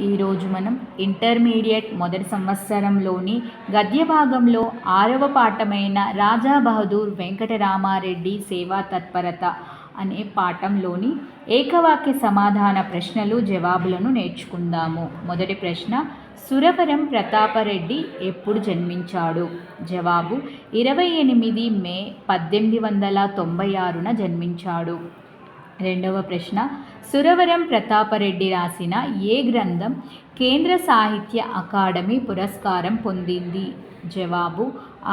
ఈరోజు మనం ఇంటర్మీడియట్ మొదటి సంవత్సరంలోని గద్య భాగంలో 6వ పాఠమైన రాజా బహదూర్ వెంకటరామారెడ్డి సేవా తత్పరత అనే పాఠంలోని ఏకవాక్య సమాధాన ప్రశ్నలు జవాబులను నేర్చుకుందాము. మొదటి ప్రశ్న, సురవరం ప్రతాపరెడ్డి ఎప్పుడు జన్మించాడు? జవాబు 28 మే 1896న జన్మించాడు. రెండవ ప్రశ్న, సురవరం ప్రతాపరెడ్డి రాసిన ఏ గ్రంథం కేంద్ర సాహిత్య అకాడమీ పురస్కారం పొందింది? జవాబు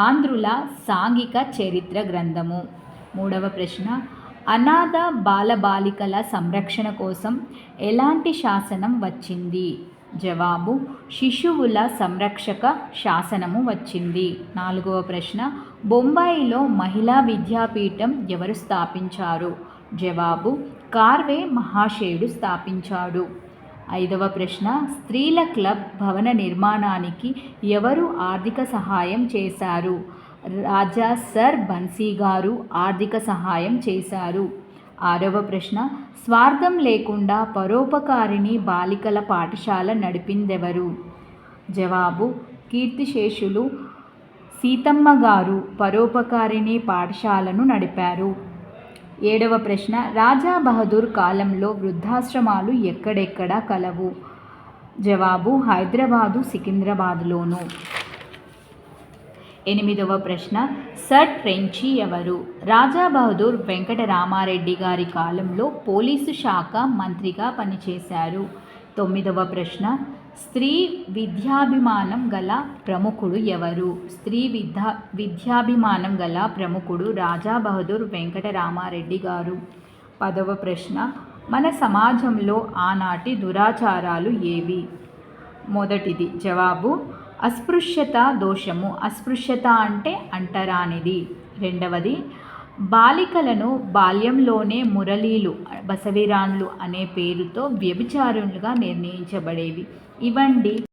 ఆంధ్రుల సాంఘిక చరిత్ర గ్రంథము. మూడవ ప్రశ్న, అనాథ బాలబాలికల సంరక్షణ కోసం ఎలాంటి శాసనం వచ్చింది? జవాబు శిశువుల సంరక్షక శాసనము వచ్చింది. నాలుగవ ప్రశ్న, బొంబాయిలో మహిళా విద్యాపీఠం ఎవరు స్థాపించారు? జవాబు కార్వే మహాశయుడు స్థాపించాడు. ఐదవ ప్రశ్న, స్త్రీల క్లబ్ భవన నిర్మాణానికి ఎవరు ఆర్థిక సహాయం చేశారు? రాజా సర్ బన్సీ గారు ఆర్థిక సహాయం చేశారు. ఆరవ ప్రశ్న, స్వార్థం లేకుండా పరోపకారిణి బాలికల పాఠశాల నడిపిందెవరు? జవాబు కీర్తిశేషులు సీతమ్మ గారు పరోపకారిణి పాఠశాలను నడిపారు. ఏడవ ప్రశ్న, రాజా బహదూర్ కాలంలో వృద్ధాశ్రమాలు ఎక్కడెక్కడ కలవు? జవాబు హైదరాబాదు, సికింద్రాబాద్లోను. ఎనిమిదవ ప్రశ్న, సర్ ట్రెంచి ఎవరు? రాజా బహదూర్ వెంకటరామారెడ్డి గారి కాలంలో పోలీసు శాఖ మంత్రిగా పనిచేశారు. తొమ్మిదవ ప్రశ్న, స్త్రీ విద్యాభిమానం గల ప్రముఖుడు ఎవరు? స్త్రీ విద్యాభిమానం గల ప్రముఖుడు రాజా బహదూర్ వెంకటరామారెడ్డి గారు. పదవ ప్రశ్న, మన సమాజంలో ఆనాటి దురాచారాలు ఏవి? మొదటిది జవాబు అస్పృశ్యత దోషము. అస్పృశ్యత అంటే అంటరానిది. రెండవది, బాలికలను బాల్యంలోనే మురళీలు బసవిరాన్లు అనే పేరుతో వ్యభిచారులుగా నిర్ణయించబడేవి. ఇవండి